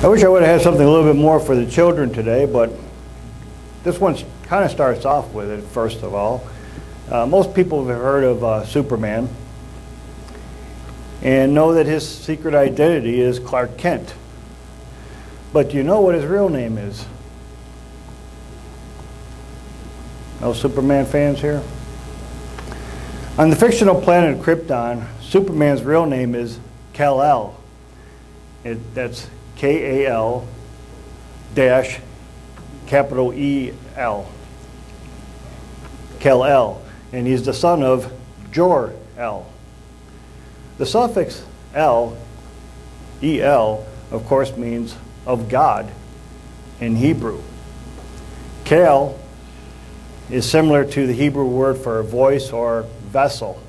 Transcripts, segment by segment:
I wish I would have had something a little bit more for the children today, but this one kind of starts off with it, first of all. Most people have heard of Superman and know that his secret identity is Clark Kent. But do you know what his real name is? No Superman fans here? On the fictional planet Krypton, Superman's real name is Kal-El. That's K-A-L dash capital E-L. Kal-El. And he's the son of Jor-El. The suffix El, E-L, of course means of God in Hebrew. Kal is similar to the Hebrew word for voice or vessel,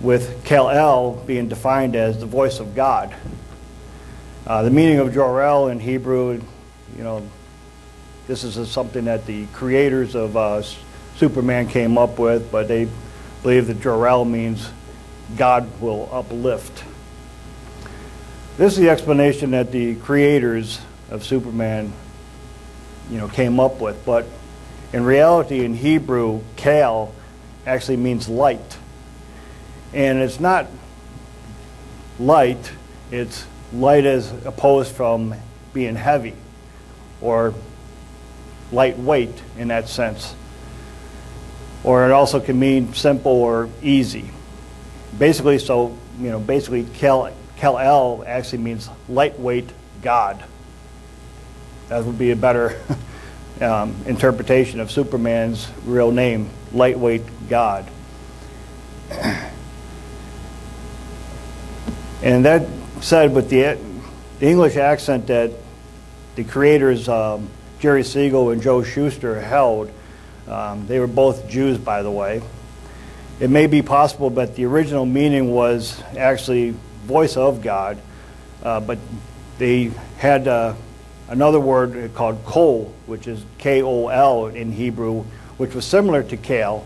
with Kal-El being defined as the voice of God. The meaning of Jor-El in Hebrew, you know, this is something that the creators of Superman came up with, but they believe that Jor-El means God will uplift. This is the explanation that the creators of Superman, you know, came up with. But in reality, in Hebrew, Kal actually means light. And it's not light, it's light as opposed from being heavy or lightweight in that sense. Or it also can mean simple or easy. Basically, so, you know, basically Kal-El actually means lightweight God. That would be a better interpretation of Superman's real name, lightweight God. And that said, with the English accent that the creators, Jerry Siegel and Joe Shuster, held, they were both Jews, by the way. It may be possible that the original meaning was actually voice of God, but they had another word called kol, which is K-O-L in Hebrew, which was similar to Kal,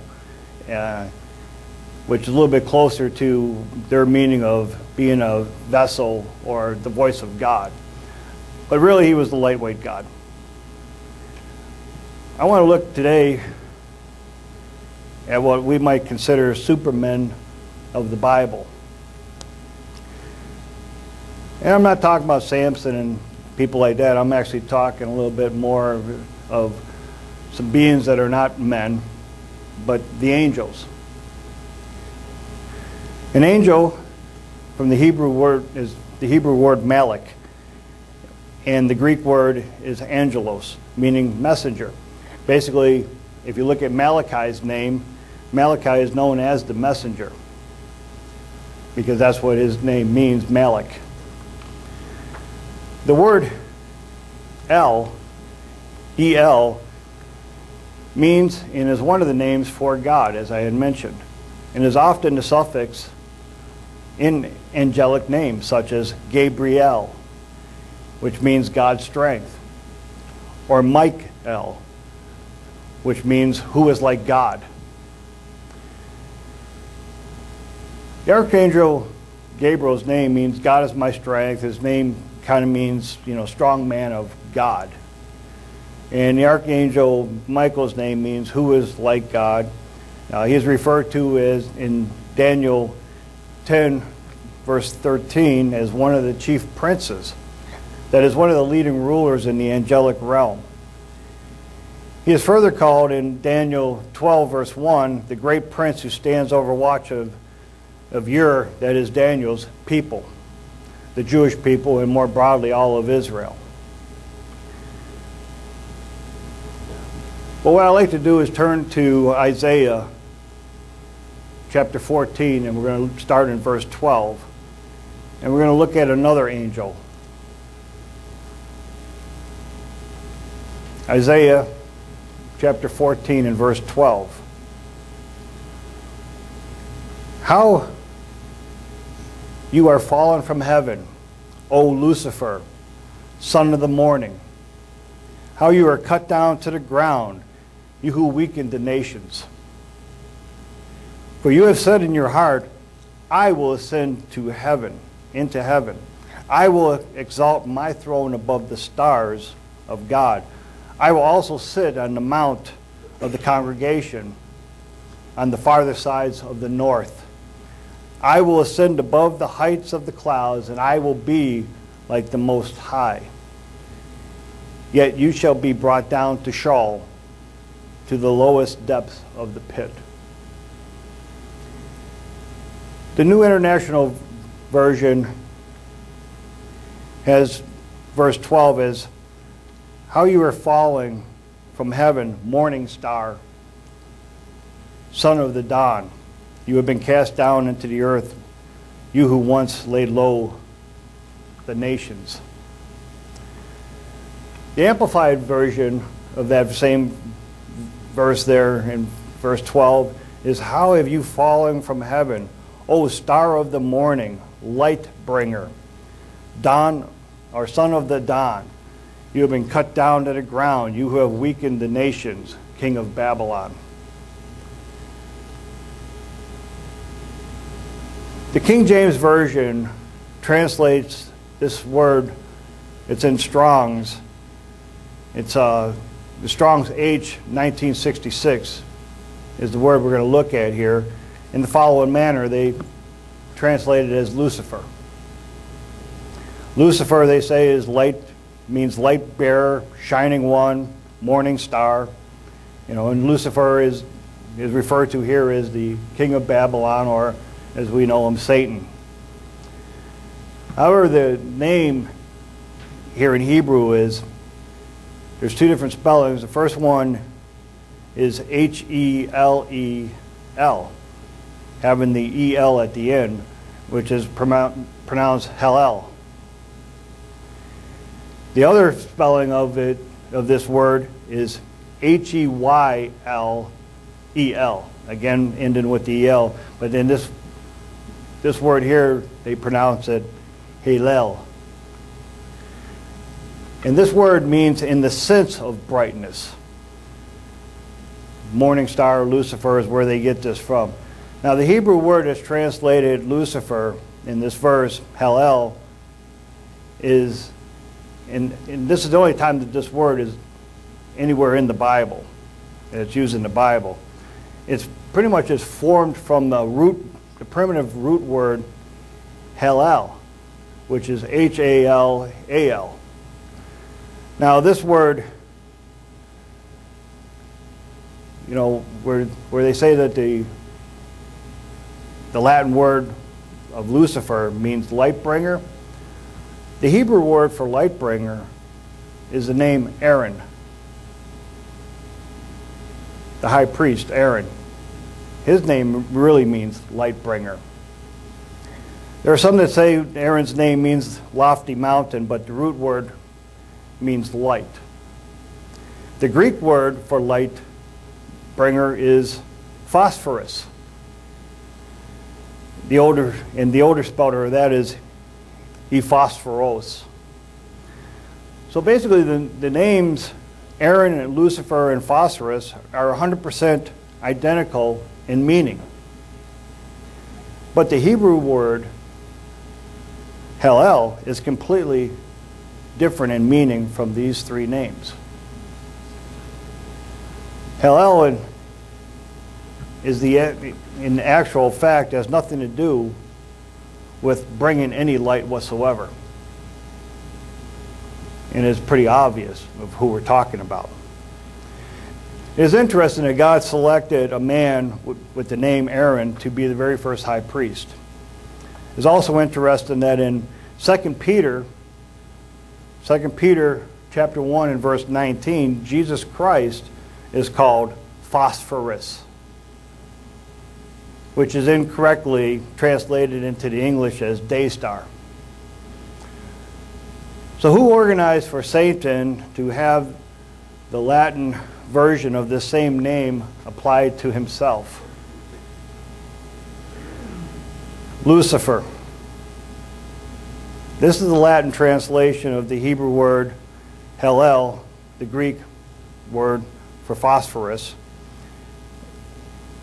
which is a little bit closer to their meaning of being a vessel or the voice of God. But really, he was the lightweight God. I want to look today at what we might consider supermen of the Bible. And I'm not talking about Samson and people like that. I'm actually talking a little bit more of some beings that are not men, but the angels. An angel, from the Hebrew word, is the Hebrew word Malach, and the Greek word is angelos, meaning messenger. Basically, if you look at Malachi's name, Malachi is known as the messenger, because that's what his name means, Malach. The word El, E-L, means and is one of the names for God, as I had mentioned, and is often the suffix in angelic names, such as Gabriel, which means God's strength, or Michael, which means who is like God. The Archangel Gabriel's name means God is my strength. His name kind of means, you know, strong man of God. And the Archangel Michael's name means who is like God. He is referred to as, in Daniel 10, verse 13, as one of the chief princes. That is one of the leading rulers in the angelic realm. He is further called in Daniel 12, verse 1, the great prince who stands over watch of your, that is Daniel's, people, the Jewish people, and more broadly all of Israel. But what I'd like to do is turn to Isaiah chapter 14, and we're going to start in verse 12. And we're going to look at another angel. Isaiah chapter 14 and verse 12. How you are fallen from heaven, O Lucifer, son of the morning. How you are cut down to the ground, you who weakened the nations. For you have said in your heart, I will ascend to heaven, into heaven. I will exalt my throne above the stars of God. I will also sit on the mount of the congregation on the farther sides of the north. I will ascend above the heights of the clouds, and I will be like the Most High. Yet you shall be brought down to Sheol, to the lowest depths of the pit. The New International Version has verse 12 as, how you are falling from heaven, morning star, son of the dawn. You have been cast down into the earth, you who once laid low the nations. The Amplified Version of that same verse there in verse 12 is, how have you fallen from heaven, O star of the morning, light bringer, dawn, or son of the dawn. You have been cut down to the ground, you who have weakened the nations, king of Babylon. The King James Version translates this word, it's in Strong's. It's the Strong's H 1966 is the word we're going to look at here. In the following manner, they translate it as Lucifer. Lucifer, they say, is light, means light bearer, shining one, morning star. You know, and Lucifer is referred to here as the king of Babylon, or as we know him, Satan. However, the name here in Hebrew is, there's two different spellings. The first one is H-E-L-E-L, having the E-L at the end, which is pronounced Hellel. The other spelling of this word is H-E-Y-L-E-L, again ending with the E-L, but then this word here, they pronounce it Hallel. And this word means in the sense of brightness. Morning star, Lucifer, is where they get this from. Now the Hebrew word that's translated Lucifer in this verse, Hallel, is, and this is the only time that this word is anywhere in the Bible, and it's used in the Bible. It's pretty much just formed from the primitive root word Hallel, which is H-A-L-A-L. Now this word, you know, where they say that the Latin word of Lucifer means light bringer, the Hebrew word for light bringer is the name Aaron, the high priest Aaron. His name really means light bringer. There are some that say Aaron's name means lofty mountain, but the root word means light. The Greek word for light bringer is phosphorus. The older speller of that is Ephosphoros. So basically the names Aaron and Lucifer and Phosphorus are 100% identical in meaning. But the Hebrew word Hallel is completely different in meaning from these three names. Hallel is in actual fact has nothing to do with bringing any light whatsoever. And it's pretty obvious of who we're talking about. It is interesting that God selected a man with the name Aaron to be the very first high priest. It's also interesting that in 2 Peter chapter 1 and verse 19, Jesus Christ is called Phosphorus, which is incorrectly translated into the English as day star. So who organized for Satan to have the Latin version of this same name applied to himself? Lucifer. This is the Latin translation of the Hebrew word Hallel, the Greek word for phosphorus,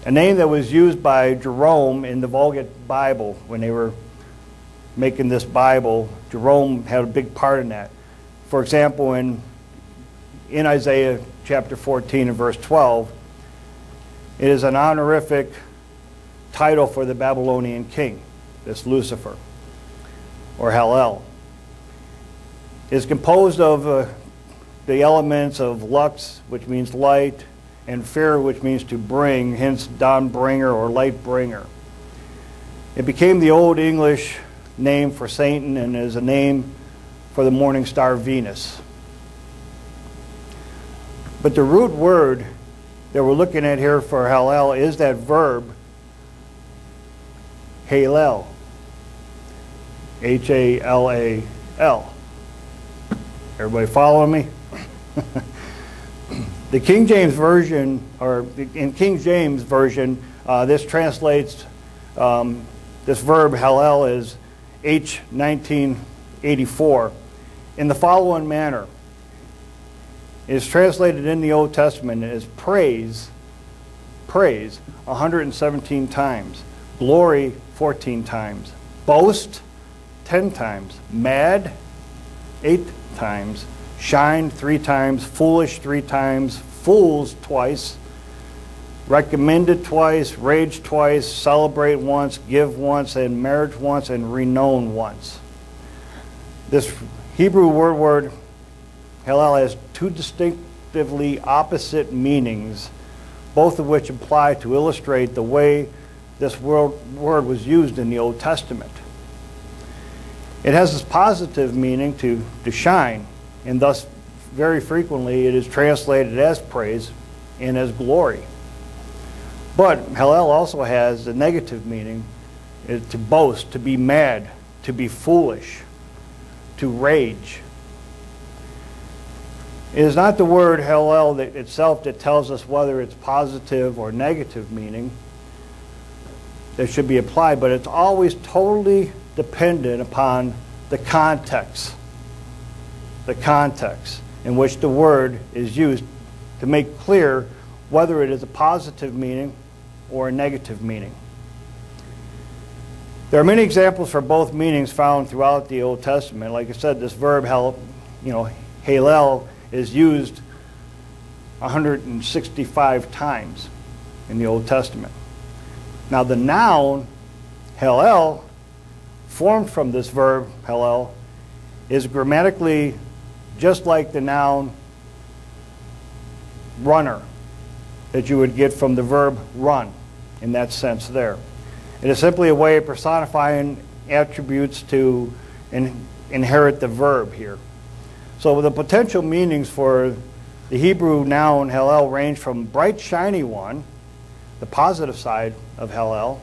a name that was used by Jerome in the Vulgate Bible when they were making this Bible. Jerome had a big part in that. For example, in Isaiah chapter 14 and verse 12, it is an honorific title for the Babylonian king, this Lucifer, or Hallel. It is composed of the elements of lux, which means light, and fear, which means to bring, hence dawn bringer or light bringer. It became the Old English name for Satan and is a name for the morning star Venus. But the root word that we're looking at here for Hallel is that verb Halel, H-A-L-A-L. Everybody following me? The King James Version, or in King James Version, this translates this verb Hallel as H1984 in the following manner. It is translated in the Old Testament as praise 117 times, glory 14 times, boast 10 times, mad 8 times, shine 3 times, foolish 3 times, fools twice, recommended twice, rage twice, celebrate once, give once, and marriage once, and renown once. This Hebrew word Hallel has 2 distinctively opposite meanings, both of which apply to illustrate the way this word was used in the Old Testament. It has this positive meaning to shine, and thus very frequently it is translated as praise and as glory. But Hallel also has a negative meaning, to boast, to be mad, to be foolish, to rage. It is not the word Hallel itself that tells us whether it's positive or negative meaning that should be applied, but it's always totally dependent upon the context in which the word is used to make clear whether it is a positive meaning or a negative meaning. There are many examples for both meanings found throughout the Old Testament. Like I said, this verb Hallel is used 165 times in the Old Testament. Now the noun Hallel, formed from this verb Hallel, is grammatically just like the noun runner that you would get from the verb run in that sense there. It is simply a way of personifying attributes to inherit the verb here. So the potential meanings for the Hebrew noun Hallel range from bright shiny one, the positive side of Hallel,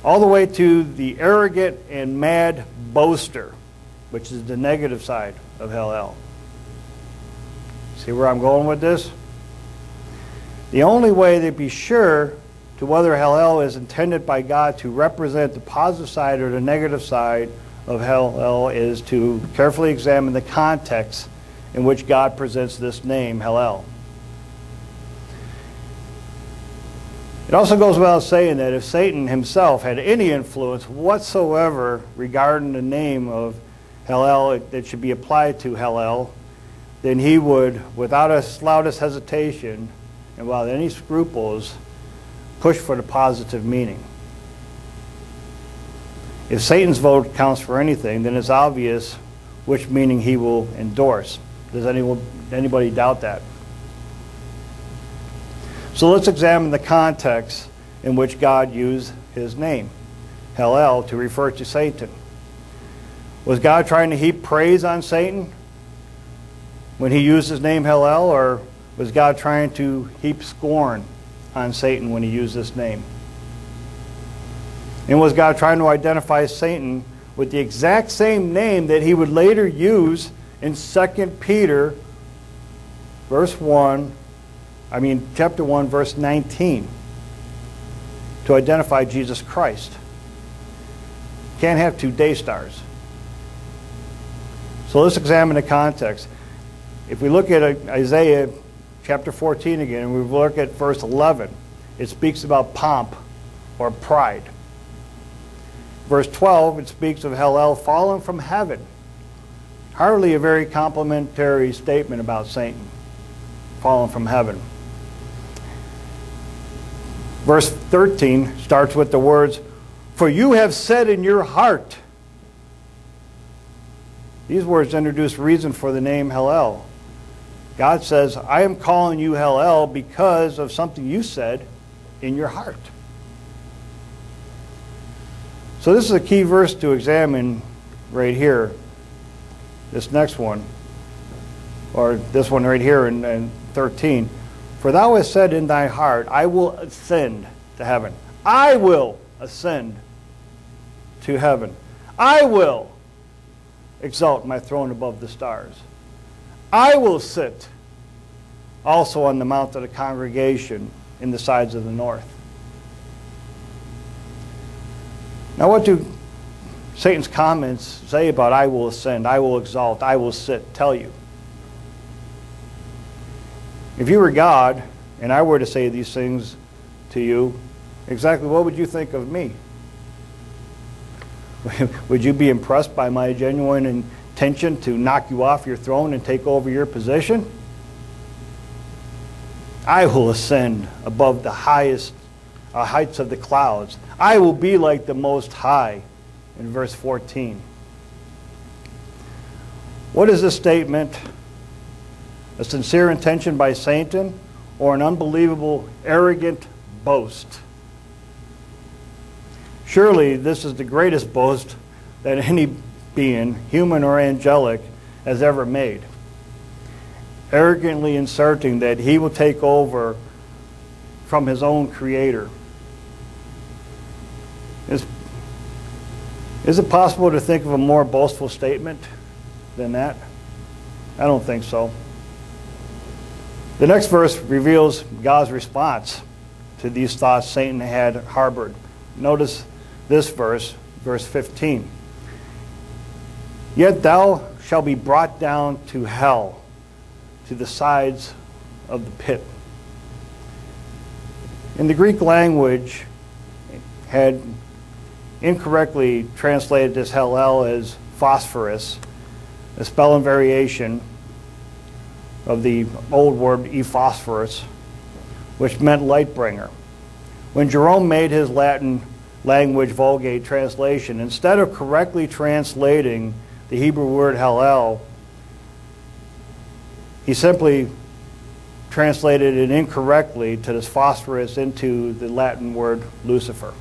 all the way to the arrogant and mad boaster, which is the negative side of Hallel. See where I'm going with this? The only way to be sure to whether Hallel is intended by God to represent the positive side or the negative side of Hallel is to carefully examine the context in which God presents this name, Hallel. It also goes without saying that if Satan himself had any influence whatsoever regarding the name of Hallel that should be applied to Hallel, then he would, without the slightest hesitation and without any scruples, push for the positive meaning. If Satan's vote counts for anything, then it's obvious which meaning he will endorse. Does anybody doubt that? So let's examine the context in which God used his name, Hallel, to refer to Satan. Was God trying to heap praise on Satan when he used his name Hallel, or was God trying to heap scorn on Satan when he used this name? And was God trying to identify Satan with the exact same name that he would later use in 2 Peter chapter 1, verse 19, to identify Jesus Christ? Can't have 2 day stars. So let's examine the context. If we look at Isaiah chapter 14 again, and we look at verse 11, it speaks about pomp or pride. Verse 12, it speaks of Hellel fallen from heaven. Hardly a very complimentary statement about Satan, fallen from heaven. Verse 13 starts with the words, "For you have said in your heart." These words introduce reason for the name Hellel. God says, I am calling you Hellel because of something you said in your heart. So this is a key verse to examine right here. This next one, or this one right here in 13. "For thou hast said in thy heart, I will ascend to heaven. I will ascend to heaven. I will exalt my throne above the stars. I will sit also on the mount of the congregation in the sides of the north." Now what do Satan's comments say about "I will ascend, I will exalt, I will sit" tell you? If you were God and I were to say these things to you, exactly what would you think of me? Would you be impressed by my genuine intention to knock you off your throne and take over your position? I will ascend above the highest heights of the clouds. I will be like the Most High, in verse 14. What is this statement? A sincere intention by Satan, or an unbelievable, arrogant boast? Surely this is the greatest boast that any being, human or angelic, has ever made. Arrogantly asserting that he will take over from his own creator. Is it possible to think of a more boastful statement than that? I don't think so. The next verse reveals God's response to these thoughts Satan had harbored. Notice this verse, verse 15. "Yet thou shalt be brought down to hell, to the sides of the pit." In the Greek language, had incorrectly translated this Hellel as phosphorus, a spelling variation of the old word ephosphorus, which meant light bringer. When Jerome made his Latin language Vulgate translation, instead of correctly translating the Hebrew word Hellel, he simply translated it incorrectly to this phosphorus into the Latin word Lucifer.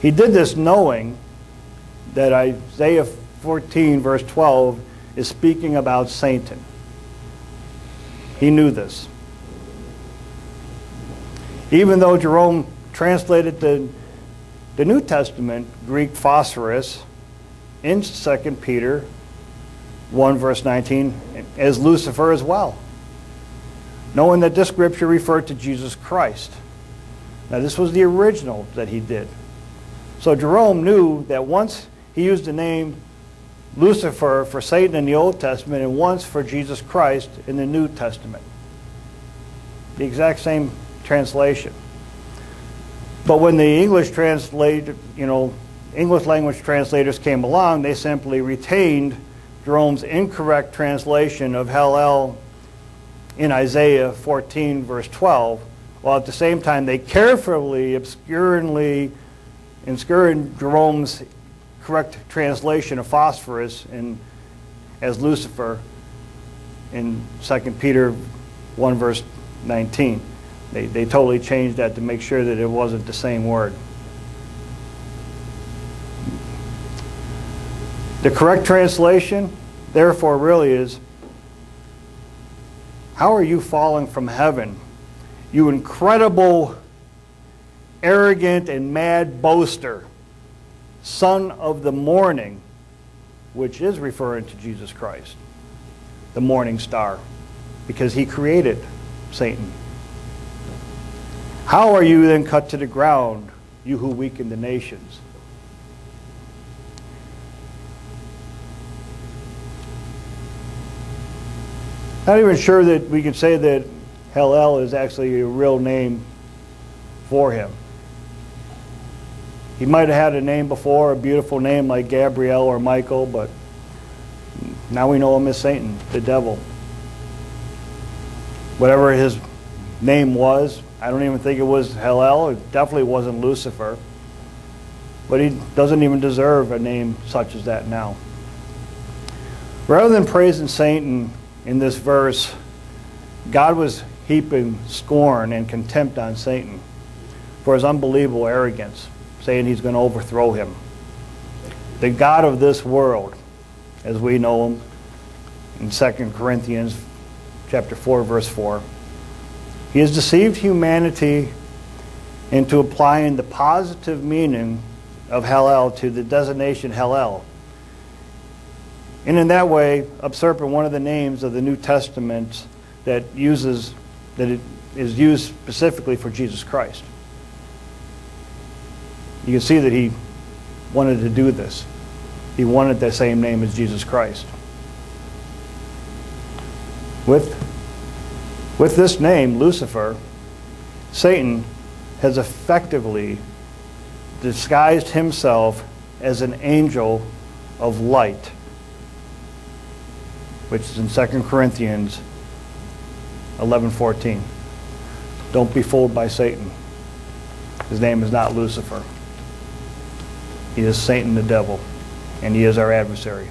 He did this knowing that Isaiah 14 verse 12 is speaking about Satan. He knew this. Even though Jerome translated the New Testament Greek phosphorus in 2 Peter 1 verse 19 as Lucifer as well, knowing that this scripture referred to Jesus Christ. Now this was the original that he did. So Jerome knew that once he used the name Lucifer for Satan in the Old Testament and once for Jesus Christ in the New Testament. The exact same translation. But when the English language translators came along, they simply retained Jerome's incorrect translation of Hellel in Isaiah 14 verse 12, while at the same time they carefully, obscurely inscribed Jerome's correct translation of phosphorus as Lucifer in 2 Peter 1 verse 19. They totally changed that to make sure that it wasn't the same word. The correct translation, therefore, really is, how are you falling from heaven, you incredible, arrogant, and mad boaster, son of the morning, which is referring to Jesus Christ, the morning star, because he created Satan. How are you then cut to the ground, you who weaken the nations? Not even sure that we can say that Hellel is actually a real name for him. He might have had a name before, a beautiful name like Gabriel or Michael, but now we know him as Satan, the devil. Whatever his name was, I don't even think it was Hillel. It definitely wasn't Lucifer. But he doesn't even deserve a name such as that now. Rather than praising Satan in this verse, God was heaping scorn and contempt on Satan for his unbelievable arrogance, saying he's going to overthrow him. The God of this world, as we know him in 2 Corinthians chapter 4, verse 4, he has deceived humanity into applying the positive meaning of Hallel to the designation Hallel. And in that way, usurping one of the names of the New Testament that it is used specifically for Jesus Christ. You can see that he wanted to do this. He wanted the same name as Jesus Christ. With this name, Lucifer, Satan has effectively disguised himself as an angel of light, which is in 2 Corinthians 11:14. Don't be fooled by Satan. His name is not Lucifer. He is Satan the devil, and he is our adversary.